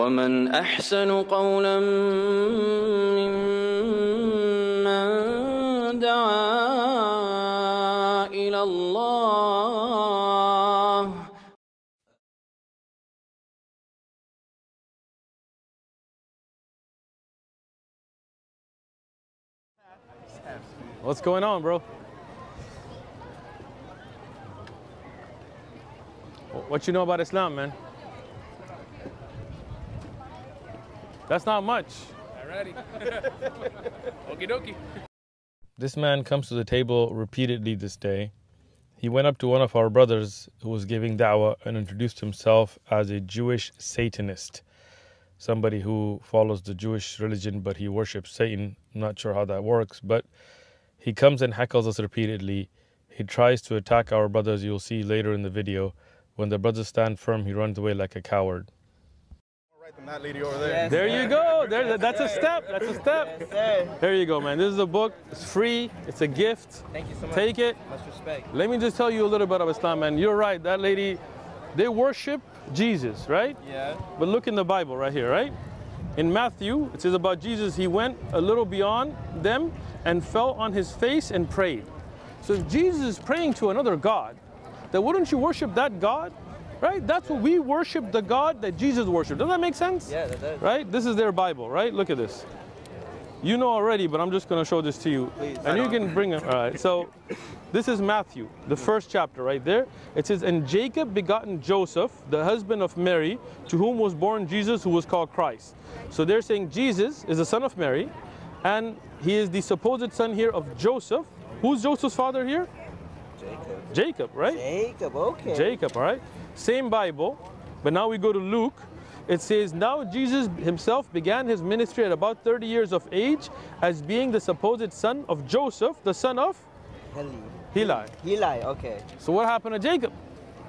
ومن أحسن قولا ممن دعا إلى الله. What's going on, bro? What you know about Islam, man? That's not much. Alrighty. Okie dokie. This man comes to the table repeatedly this day. He went up to one of our brothers who was giving da'wah and introduced himself as a Jewish Satanist. Somebody who follows the Jewish religion, but he worships Satan. I'm not sure how that works, but he comes and heckles us repeatedly. He tries to attack our brothers. You'll see later in the video. When the brothers stand firm, he runs away like a coward. Right, that lady over there. Yes, there you go. That's a step. That's a step. Yes, there you go, man. This is a book. It's free. It's a gift. Thank you so much. Take it. Much respect. Let me just tell you a little bit of Islam, man. You're right. That lady, they worship Jesus, right? Yeah. But look in the Bible right here, right? In Matthew, it says about Jesus, he went a little beyond them and fell on his face and prayed. So if Jesus is praying to another God, then wouldn't you worship that God? Right? That's what we worship, the God that Jesus worshiped. Doesn't that make sense? Yeah, that does. Right? This is their Bible, right? Look at this. You know already, but I'm just going to show this to you. Please. And you can bring it. All right. So this is Matthew, the first chapter right there. It says, and Jacob begotten Joseph, the husband of Mary, to whom was born Jesus, who was called Christ. So they're saying Jesus is the son of Mary, and he is the supposed son here of Joseph. Who's Joseph's father here? Jacob. Jacob, right? Jacob, okay. Jacob, all right? Same Bible, but now we go to Luke. It says, now Jesus himself began his ministry at about 30 years of age as being the supposed son of Joseph, the son of Heli. Heli, okay. So what happened to Jacob?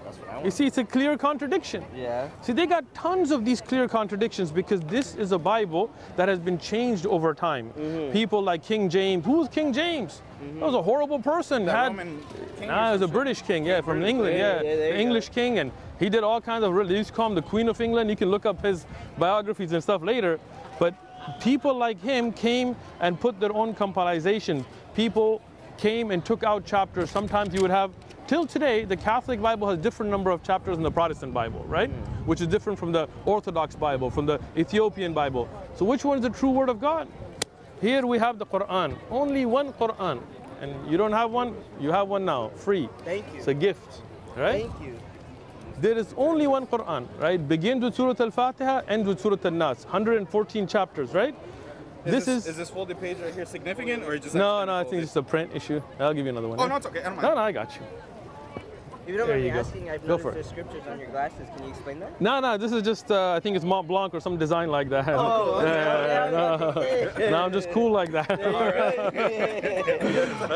That's what I want. You see, it's a clear contradiction. Yeah. See, they got tons of these clear contradictions because this is a Bible that has been changed over time. People like King James. Who was King James? That was a horrible person. That Roman king. He was a British king, yeah, from England, yeah. The English king, and he did all kinds of, they used to call him the Queen of England. You can look up his biographies and stuff later. But people like him came and put their own compilation. People came and took out chapters. Sometimes you would have, till today, the Catholic Bible has different number of chapters than the Protestant Bible, right? Which is different from the Orthodox Bible, from the Ethiopian Bible. So which one is the true word of God? Here we have the Quran, only one Quran. And you don't have one, you have one now, free. Thank you. It's a gift, right? Thank you. There is only one Quran, right? Begins with Surah Al-Fatiha, ends with Surah Al-Nas, 114 chapters, right? Is this folded page right here significant, or just No, I think it's a print issue. I'll give you another one. Oh, no, it's okay. I don't mind. No, I got you. If you don't There mind me you go. asking, I've Go noticed for it. there's scriptures on your glasses. Can you explain that? No, this is just, I think it's Mont Blanc or some design like that. Oh, okay. No, I'm just cool like that.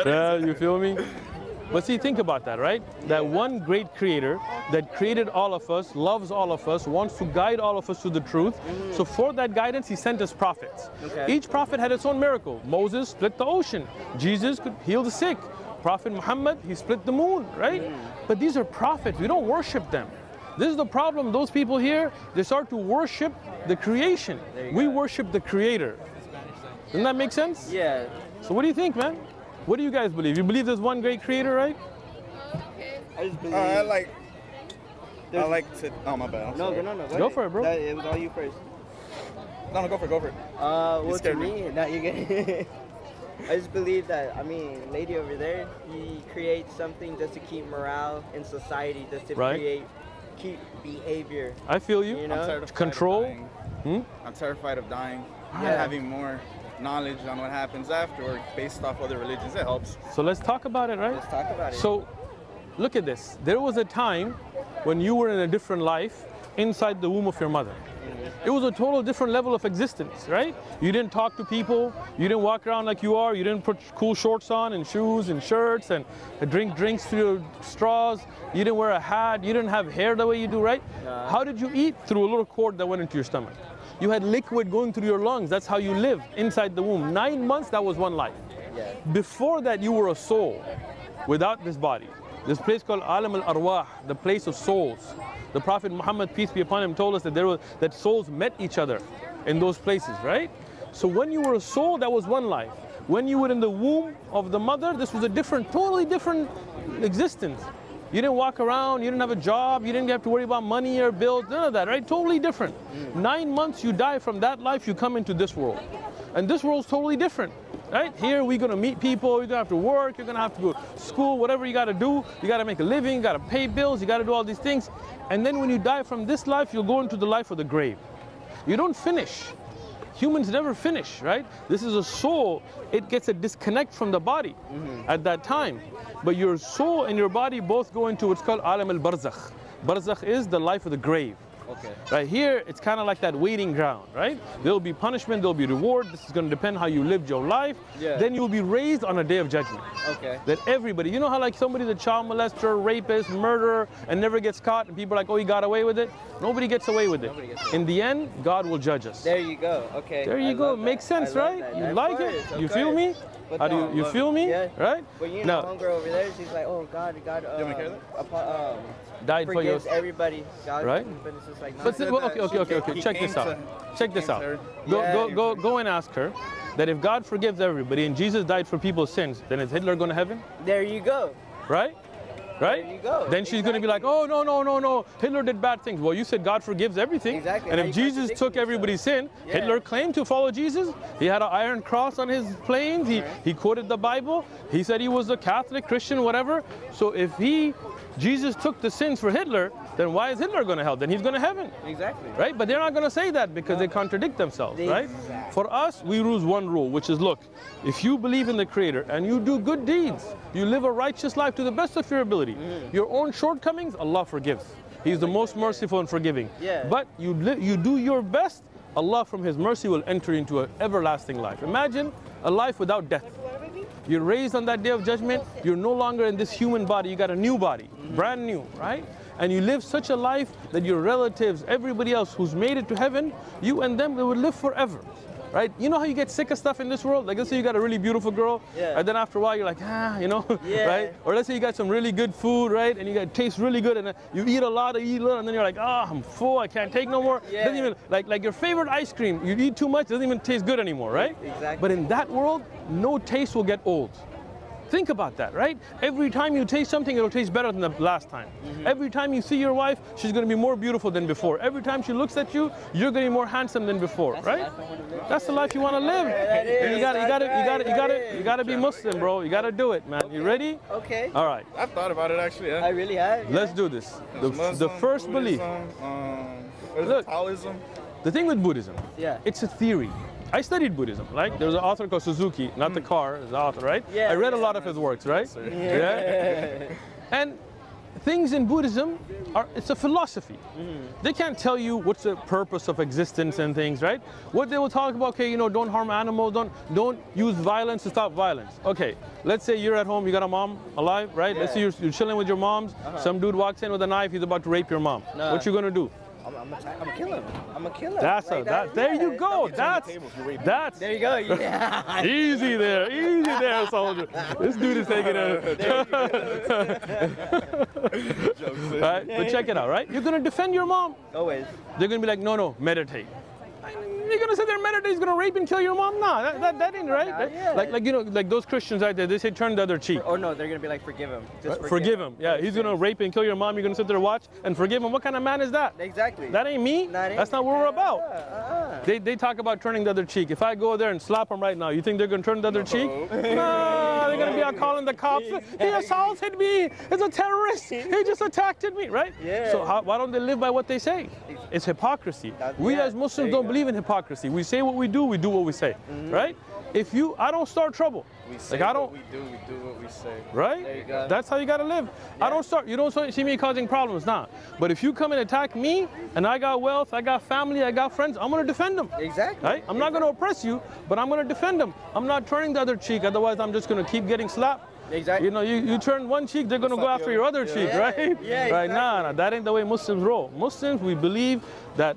Yeah, you feel me? But see, think about that, right? That one great creator that created all of us, loves all of us, wants to guide all of us to the truth. So for that guidance, he sent us prophets. Okay. Each prophet had its own miracle. Moses split the ocean. Jesus could heal the sick. Prophet Muhammad, he split the moon, right? But these are prophets. We don't worship them. This is the problem. Those people here, they start to worship the creation. We worship the creator. Doesn't that make sense? Yeah. So what do you think, man? What do you guys believe? You believe there's one great creator, right? I just believe. I like to. Oh, my bad. No. Go for it, bro. It was all you first. No, go for it. Well, to scared me, now you get. I just believe that, lady over there, he creates something just to keep morale in society, just to keep behavior. I feel you. You know? I'm terrified of Control. dying. I'm terrified of dying. And having more knowledge on what happens afterward based off other religions, it helps. So let's talk about it, right? Let's talk about it. So look at this. There was a time when you were in a different life inside the womb of your mother. It was a total different level of existence, right? You didn't talk to people. You didn't walk around like you are. You didn't put cool shorts on and shoes and shirts and drink drinks through your straws. You didn't wear a hat. You didn't have hair the way you do, right? How did you eat? Through a little cord that went into your stomach. You had liquid going through your lungs. That's how you lived inside the womb. 9 months, that was one life. Before that, you were a soul without this body. This place called Alam al-Arwah, the place of souls. The Prophet Muhammad, peace be upon him, told us that that souls met each other in those places, right? So when you were a soul, that was one life. When you were in the womb of the mother, this was a different, totally different existence. You didn't walk around, you didn't have a job, you didn't have to worry about money or bills, none of that, right? Totally different. 9 months you die from that life, you come into this world. And this world's totally different, right? Here we're gonna meet people, you're gonna have to work, you're gonna have to go to school, whatever you gotta do, you gotta make a living, you gotta pay bills, you gotta do all these things. And then when you die from this life, you'll go into the life of the grave. You don't finish. Humans never finish, right? This is a soul. It gets a disconnect from the body at that time. But your soul and your body both go into what's called alam al-barzakh. Barzakh is the life of the grave. Okay. Right here, it's kind of like that waiting ground, right? There'll be punishment, there'll be reward. This is going to depend how you lived your life. Yeah. Then you'll be raised on a day of judgment. Okay. That everybody, you know how like somebody's a child molester, rapist, murderer, and never gets caught, and people are like, oh, he got away with it? Nobody gets away with it. In the end, God will judge us. There you go. Okay. There you go. Makes sense, right? You like it? You feel me? How do you feel me? Yeah. Right? But you know, homegirl over there, she's like, oh, God died for you. Forgives everybody. God, right? But it's just like, But okay. Check this out. Check this out. Go and ask her that if God forgives everybody and Jesus died for people's sins, then is Hitler going to heaven? There you go. Right? Right? There you go. Then she's going to be like, oh, no. Hitler did bad things. Well, you said God forgives everything. Exactly. And if Jesus took everybody's sin, Hitler claimed to follow Jesus. He had an iron cross on his planes. He quoted the Bible. He said he was a Catholic, Christian, whatever. So if Jesus took the sins for Hitler, then why is Hitler going to hell? Then he's going to heaven. Exactly. Right? But they're not going to say that because they contradict themselves, right? For us, we use one rule, which is, look, if you believe in the Creator and you do good deeds, you live a righteous life to the best of your ability, your own shortcomings, Allah forgives. He's the most merciful and forgiving. Yeah. But you do your best, Allah from His mercy will enter into an everlasting life. Imagine a life without death. You're raised on that day of judgment. You're no longer in this human body. You got a new body, brand new, right? And you live such a life that your relatives, everybody else who's made it to heaven, you and them, they will live forever, right? You know how you get sick of stuff in this world? Like let's say you got a really beautiful girl, and then after a while you're like, right? Or let's say you got some really good food, right? And it tastes really good, and you eat a lot, and then you're like, I'm full, I can't take no more. Doesn't even, like your favorite ice cream, you eat too much, it doesn't even taste good anymore, right? Exactly. But in that world, no taste will get old. Think about that, right? Every time you taste something, it'll taste better than the last time. Every time you see your wife, she's going to be more beautiful than before. Every time she looks at you, you're going to be more handsome than before, right? That's the life you want to live. And you got to be Muslim, bro. You got to do it, man. You ready? Okay. All right. I've thought about it actually. Yeah. I really have. Yeah. Let's do this. Muslim, the first Buddhism, belief. Look, Taoism. the thing with Buddhism, Yeah. it's a theory. I studied Buddhism. Like there's an author called Suzuki, not the car, the author, right? Yeah, I read a lot of his works, right? Yeah. And things in Buddhism it's a philosophy. They can't tell you what's the purpose of existence and things, right? What they will talk about, okay, don't harm animals, don't use violence to stop violence. Okay, let's say you're at home, you got a mom alive, right? Let's say you're chilling with your moms. Some dude walks in with a knife, he's about to rape your mom. What you gonna do? I'm gonna kill him. I'm gonna kill him. There you go. That's there you go. Yeah. Easy there, soldier. This dude is taking it. Right? But check it out, right? You're gonna defend your mom. Always. They're gonna be like, no, meditate. You're gonna sit there and meditate, he's gonna rape and kill your mom? Nah, that ain't right. Like those Christians out there, they say turn the other cheek. Or no, they're gonna be like, forgive him. Just forgive him. Yeah, he's gonna rape and kill your mom, you're gonna sit there and watch and forgive him. What kind of man is that? Exactly. That ain't me. That's not what we're about. They talk about turning the other cheek. If I go there and slap them right now, you think they're gonna turn the other cheek? No, they're gonna be out calling the cops. He assaulted me. It's a terrorist. He just attacked me, right? Yeah. So why don't they live by what they say? It's hypocrisy. We as Muslims don't believe in hypocrisy. We say what we do what we say, right? I don't start trouble. We say what we do what we say. Right? There you go. That's how you gotta live. Yeah. You don't see me causing problems, nah. But if you come and attack me, and I got wealth, I got family, I got friends, I'm gonna defend them. Exactly. Right? I'm not gonna oppress you, but I'm gonna defend them. I'm not turning the other cheek, otherwise I'm just gonna keep getting slapped. Exactly. You turn one cheek, they're gonna go after your other cheek, right? Yeah, right? exactly. Nah, that ain't the way Muslims roll. Muslims, we believe that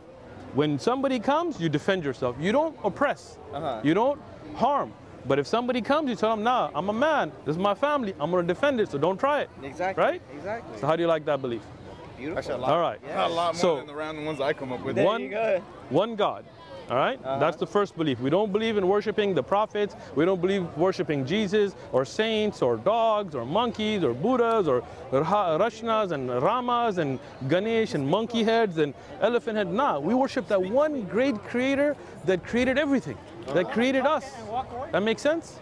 when somebody comes, you defend yourself. You don't oppress. You don't harm. But if somebody comes, you tell them, nah, I'm a man. This is my family. I'm going to defend it, so don't try it. Exactly. Right? Exactly. So how do you like that belief? beautiful. Actually, a lot. All right. A lot more So- than the random ones I come up with. There you go. One God. All right? That's the first belief. We don't believe in worshiping the prophets. We don't believe worshiping Jesus or saints or dogs or monkeys or Buddhas or Rashnas and Ramas and Ganesh and monkey heads and elephant heads. Nah, we worship that one great creator that created everything, that created us. That makes sense?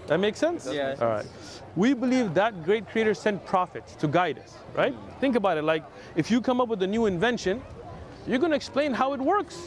That makes sense? Yeah. All right. We believe that great creator sent prophets to guide us, right? Think about it. Like, if you come up with a new invention, you're going to explain how it works.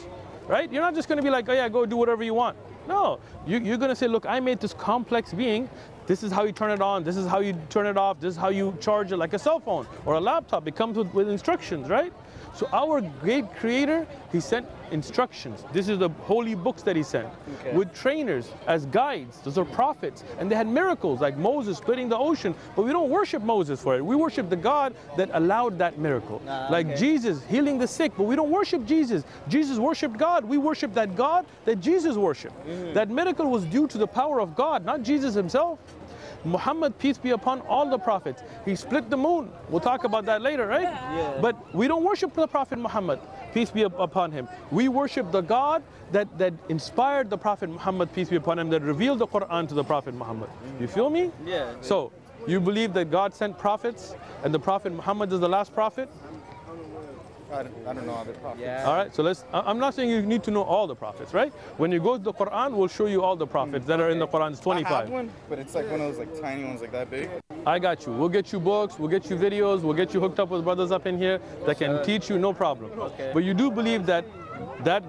Right? You're not just going to be like, oh yeah, go do whatever you want. No, you're going to say, look, I made this complex being. This is how you turn it on. This is how you turn it off. This is how you charge it, like a cell phone or a laptop. It comes with instructions, right? So our great creator, he sent instructions. This is the holy books that he sent with trainers as guides. Those are prophets. And they had miracles like Moses splitting the ocean. But we don't worship Moses for it. We worship the God that allowed that miracle. Like Jesus healing the sick. But we don't worship Jesus. Jesus worshiped God. We worship that God that Jesus worshiped. That miracle was due to the power of God, not Jesus himself. Muhammad, peace be upon all the prophets, he split the moon. We'll talk about that later, right? Yeah. But we don't worship the Prophet Muhammad, peace be upon him. We worship the God that inspired the Prophet Muhammad, peace be upon him, that revealed the Quran to the Prophet Muhammad. You feel me? Yeah. So, you believe that God sent prophets and the Prophet Muhammad is the last prophet? I don't know other prophets. Yeah. All right, so I'm not saying you need to know all the prophets, right? When you go to the Quran, we'll show you all the prophets that are in the Quran. It's 25. I have one, but it's like one of those like tiny ones like that big. I got you. We'll get you books, we'll get you videos, we'll get you hooked up with brothers up in here that can teach you, no problem. Okay. But you do believe that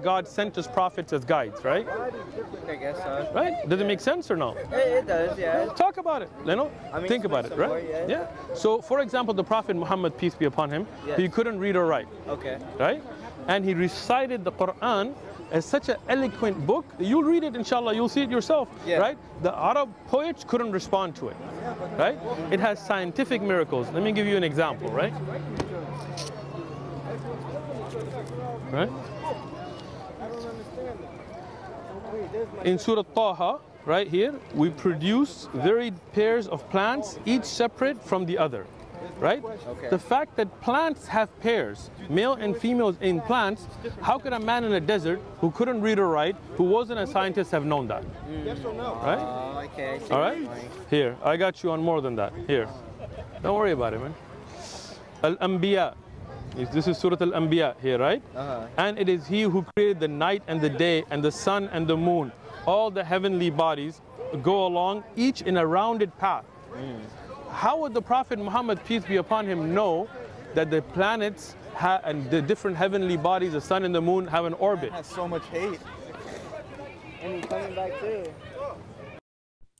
God sent us prophets as guides, right? I guess so. Right? Does it make sense or no? It does, yeah. Talk about it, you know? I mean, Think about it, explain right? some more, yeah. So, for example, the Prophet Muhammad, peace be upon him, Yes. he couldn't read or write, Okay. right? And he recited the Quran as such an eloquent book. You'll read it, inshallah, you'll see it yourself, Yeah. right? The Arab poets couldn't respond to it, right? It has scientific miracles. Let me give you an example, right? Right? In Surah Taha, right here, we produce varied pairs of plants, each separate from the other, right? Okay. The fact that plants have pairs, male and females in plants, how could a man in a desert who couldn't read or write, who wasn't a scientist, have known that? Right? Okay. I see All what right? you're saying. Here, I got you on more than that. Here. Don't worry about it, man. Al-Anbiya. This is Surah Al-Anbiya here, right? And it is he who created the night and the day and the sun and the moon. All the heavenly bodies go along, each in a rounded path. How would the Prophet Muhammad, peace be upon him, know that the planets and the different heavenly bodies, the sun and the moon, have an orbit? It has so much hate. And he's coming back too.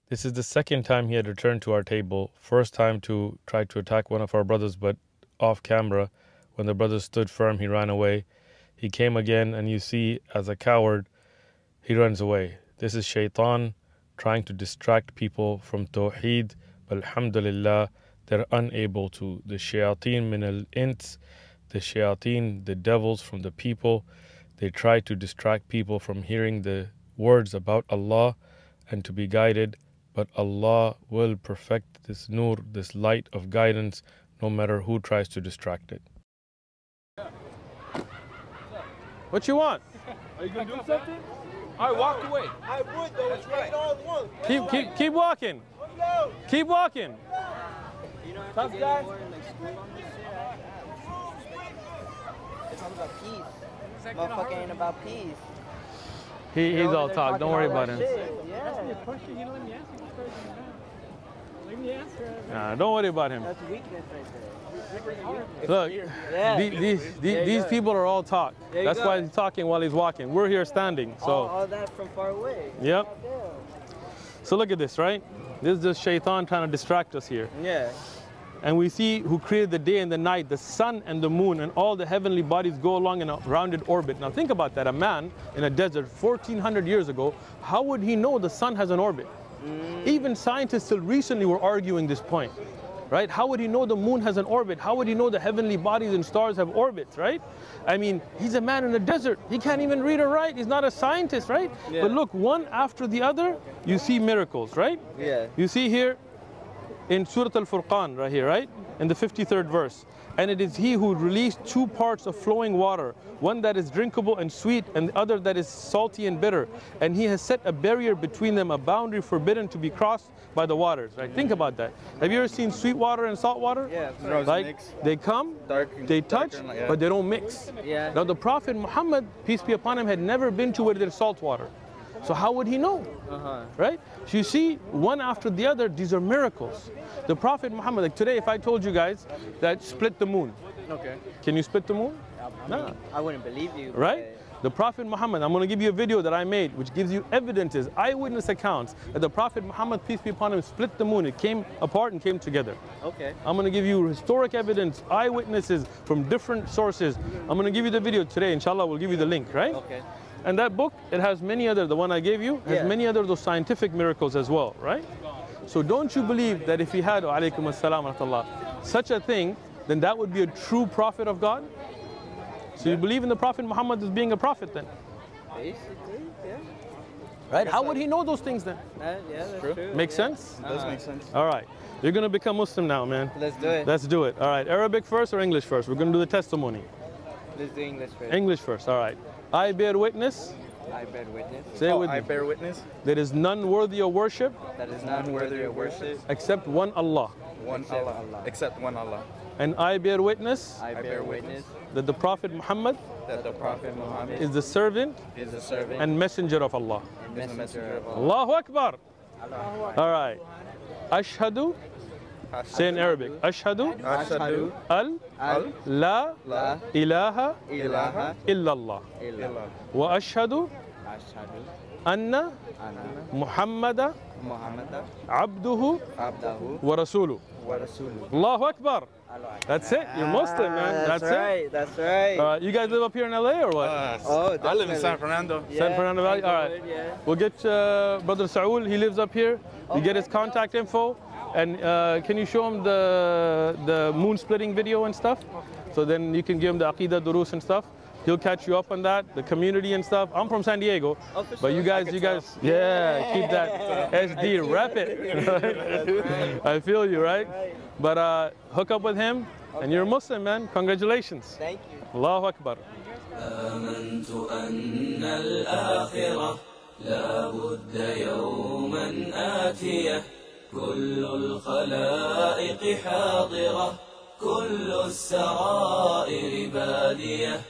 This is the second time he had returned to our table. First time to try to attack one of our brothers, but off camera. When the brother stood firm, he ran away. He came again, and you see, as a coward, he runs away. This is Shaitan trying to distract people from Tawheed. But alhamdulillah, they're unable to. The shayateen min al-ins, the shayateen, the devils from the people, they try to distract people from hearing the words about Allah and to be guided. But Allah will perfect this nur, this light of guidance, no matter who tries to distract it. What you want? Are you gonna do something? All right, walk away. I would though. It's right on one. Keep walking. Keep walking. You don't have Tough to guy. get more like school on this shit. It's all about peace. Motherfucker ain't about peace. He's They're over all there talk. talking Don't worry all about that him. shit. Yeah. Nah, don't worry about him. That's weakness right there. Look, Yeah. these people are all talk. There you That's go. why he's talking while he's walking. We're here standing. So, All that from far away. yep. Goddamn. So look at this, right? This is just Shaitan trying to distract us here. Yeah. And we see who created the day and the night, the sun and the moon, and all the heavenly bodies go along in a rounded orbit. Now think about that. A man in a desert 1400 years ago, how would he know the sun has an orbit? Even scientists till recently were arguing this point, right? How would he know the moon has an orbit? How would he know the heavenly bodies and stars have orbits, right? I mean, he's a man in a desert. He can't even read or write. He's not a scientist, right? Yeah. But look, one after the other, you see miracles, right? Yeah. You see here, in Surah Al-Furqan right here, right? In the 53rd verse. And it is he who released two parts of flowing water, one that is drinkable and sweet, and the other that is salty and bitter. And he has set a barrier between them, a boundary forbidden to be crossed by the waters. Right? Think about that. Have you ever seen sweet water and salt water? Yeah. Like they come, they touch, but they don't mix. Yeah. Now the Prophet Muhammad, peace be upon him, had never been to where there's salt water. So how would he know? Right? So you see, one after the other, these are miracles. The Prophet Muhammad, like today, if I told you guys that split the moon, Okay. can you split the moon? No. I wouldn't believe you. Right? The Prophet Muhammad, I'm going to give you a video that I made, which gives you evidences, eyewitness accounts, that the Prophet Muhammad, peace be upon him, split the moon. It came apart and came together. Okay. I'm going to give you historic evidence, eyewitnesses from different sources. I'm going to give you the video today, inshallah, we'll give you the link, right? Okay. And that book, it has many other, the one I gave you, has many other those scientific miracles as well, right? So don't you believe that if he had, alaykum assalam wa rahmatullah, such a thing, then that would be a true prophet of God? So you believe in the Prophet Muhammad as being a prophet then? Basically, yeah. Right? How would he know those things then? Yeah, that's true. Make sense? It does make sense. All right. You're going to become Muslim now, man. Let's do it. Let's do it. All right. Arabic first or English first? We're going to do the testimony. Let's do English first. English first. All right. I bear witness. I bear witness. Say it with I me. bear witness. There is none worthy of worship That is not worthy of worship. except one Allah. One Except Allah. Allah. Except one Allah. And I bear witness I bear witness that the Prophet Muhammad That the Prophet Muhammad is the servant is a servant and messenger of Allah. and messenger of Allah. Allahu Akbar. All right. Ashhadu. Say in Arabic. Ashhadu Ashhadu al al la la ilaha ilaha illallah. illallah. Wa ashhadu Ashhadu anna anna Muhammada Muhammadan abduhu abdahu wa rasuluhu. wa rasuluhu. Allahu Akbar. That's it. You're Muslim, man. That's right. it. That's right. All right. You guys live up here in LA or what? Oh, I live in definitely. San Fernando. San Fernando Valley? All right. Yeah. We'll get Brother Saul. He lives up here. You get his contact info. And can you show him the moon splitting video and stuff? So then you can give him the Aqidah Durus and stuff. He'll catch you up on that, the community and stuff. I'm from San Diego, but you guys, yeah, keep that SD, rep it. I feel you, right? But hook up with him, and you're a Muslim, man. Congratulations. Thank you. Allahu Akbar. آمنت أن الآخرة لا بد يوما آتية كل الخلائق حاضرة كل السرائر بادية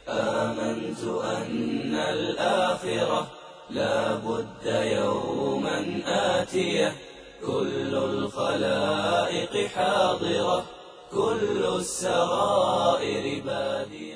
آمنت أن الآخرة لا بد يوما آتية كل الخلائق حاضرة كل السرائر بادية